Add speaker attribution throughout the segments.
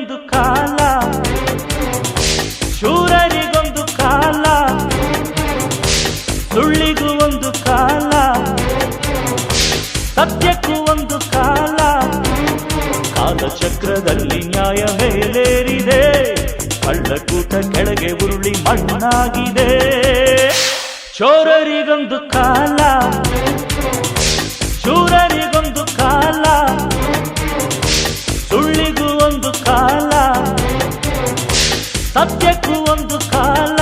Speaker 1: ಚೋರರಿಗೊಂದು ಕಾಲ, ಶೂರರಿಗೊಂದು ಕಾಲ, ಸುಳ್ಳಿಗೂ ಒಂದು ಕಾಲ, ಸತ್ಯಕ್ಕೂ ಒಂದು ಕಾಲ. ಕಾಲಚಕ್ರದಲ್ಲಿ ನ್ಯಾಯ ಮೇಲೇರಿದೆ, ಕಳ್ಳಕೂಟ ಕೆಳಗೆ ಉರುಳಿ ಮಣ್ಣಾಗಿದೆ. ಚೋರರಿಗೊಂದು ಕಾಲ, ಶೂರರಿಗೊಂದು ಕಾಲ, ಸುಳ್ಳಿಗೂ ಒಂದು ಕಾಲ, ಸತ್ಯಕ್ಕೂ ಒಂದು ಕಾಲ.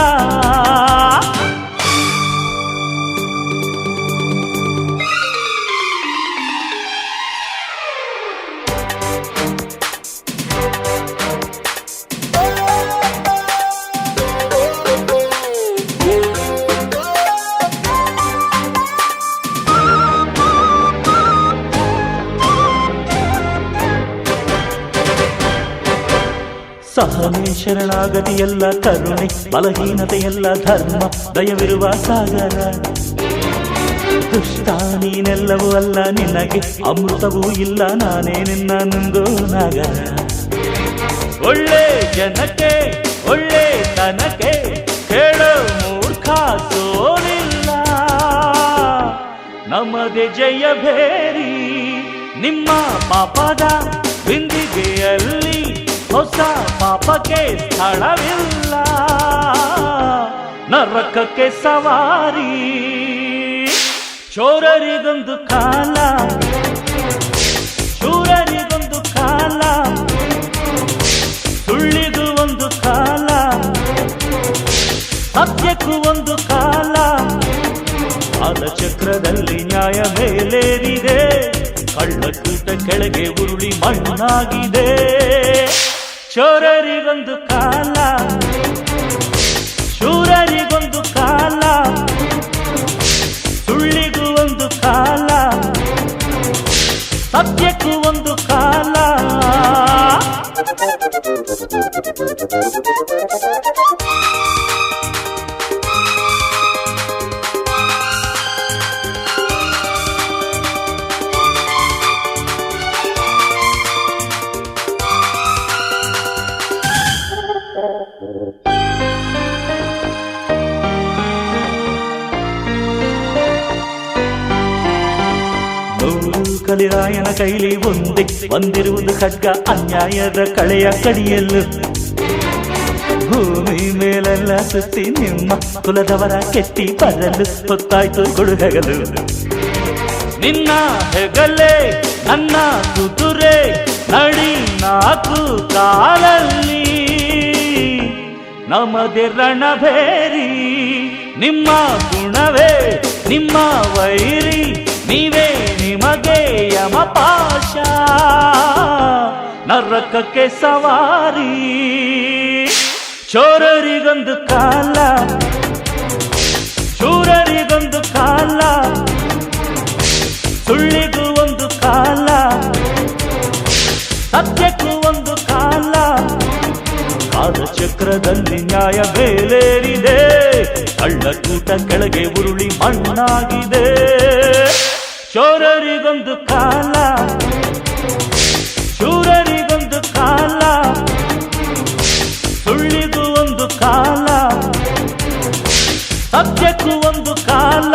Speaker 1: ಸಹನೆ ಶರಣಾಗತಿಯೆಲ್ಲ ಕರುಣೆ, ಬಲಹೀನತೆಯೆಲ್ಲ ಧರ್ಮ, ದಯವಿರುವ ಸಾಗರ. ದುಷ್ಟ ನೀನೆಲ್ಲವೂ ಅಲ್ಲ, ನಿನಗೆ ಅಮೃತವೂ ಇಲ್ಲ, ನಾನೇ ನಿನ್ನ ನುಂಗೋ ನಾಗರ. ಒಳ್ಳೆ ಜನಕ್ಕೆ ಒಳ್ಳೆ ತನಕ್ಕೆ ಹೇಳೋ ಮೂರ್ಖ ಸೋಲಿಲ್ಲ, ನಮ್ಮದೇ ಜಯ ಭೇರಿ. ನಿಮ್ಮ ಪಾಪದ ಬಿಂದಿಗೆಯಲ್ಲಿ ಹೊಸ ಪಾಪಕ್ಕೆ ಸ್ಥಳವಿಲ್ಲ, ನರಕಕ್ಕೆ ಸವಾರಿ. ಚೋರರಿಗೊಂದು ಕಾಲ, ಶೂರರಿಗೊಂದು ಕಾಲ, ಸುಳ್ಳಿಗೂ ಒಂದು ಕಾಲ, ಸತ್ಯಕ್ಕೂ ಒಂದು ಕಾಲ. ಕಾಲಚಕ್ರದಲ್ಲಿ ನ್ಯಾಯ ಮೇಲೇರಿದೆ, ಕಳ್ಳಕೂಟ ಕೆಳಗೆ ಉರುಳಿ ಮಣ್ಣಾಗಿದೆ. ಚೋರರಿಗೊಂದು ಕಾಲ, ಶೂರರಿಗೊಂದು ಕಾಲ, ಸುಳ್ಳಿಗೂ ಒಂದು ಕಾಲ, ಸತ್ಯಕ್ಕೂ ಒಂದು ಕಾಲ. ಕಲಿರಾಯನ ಕೈಲಿ ಒಂದೇ ಬಂದಿರುವುದು ಖಡ್ಗ, ಅನ್ಯಾಯದ ಕಳೆಯ ಕಡಿಯಲು. ಭೂಮಿ ಮೇಲೆಲ್ಲ ಸುತ್ತಿ ನಿಮ್ಮ ಕುಲದವರ ಕೆತ್ತಿ ಬರಲು ಹೊತ್ತಾಯ್ತು ಕೊಡುಗಲು. ನಿನ್ನ ಹೆಗಲೇ ನನ್ನ ಕುದುರೆ, ನಡಿ ನಾಲ್ಕು ಕಾಲಲ್ಲಿ, ನಮ್ಮದೇ ರಣಭೇರಿ. ನಿಮ್ಮ ಗುಣವೇ ನಿಮ್ಮ ವೈರಿ, ನೀವೇ ನಿಮಗೆ ಯಮಪಾಶ, ನರಕಕ್ಕೆ ಸವಾರಿ. ಚೋರರಿಗೊಂದು ಕಾಲ, ಶೂರರಿಗೊಂದು ಕಾಲ, ಸುಳ್ಳಿಗೂ ಒಂದು ಕಾಲ, ಸತ್ಯಕ್ಕೂ ಒಂದು ಕಾಲ. ಕಾಲಚಕ್ರದಲ್ಲಿ ನ್ಯಾಯ ಮೇಲೇರಿದೆ, ಕಳ್ಳಕೂಟ ಕೆಳಗೆ ಉರುಳಿ ಮಣ್ಣಾಗಿದೆ. ಚೋರರಿಗೊಂದು ಕಾಲ, ಶೂರರಿಗೊಂದು ಕಾಲ, ಸುಳ್ಳಿಗೂ ಒಂದು ಕಾಲ, ಸತ್ಯಕ್ಕೂ ಒಂದು ಕಾಲ.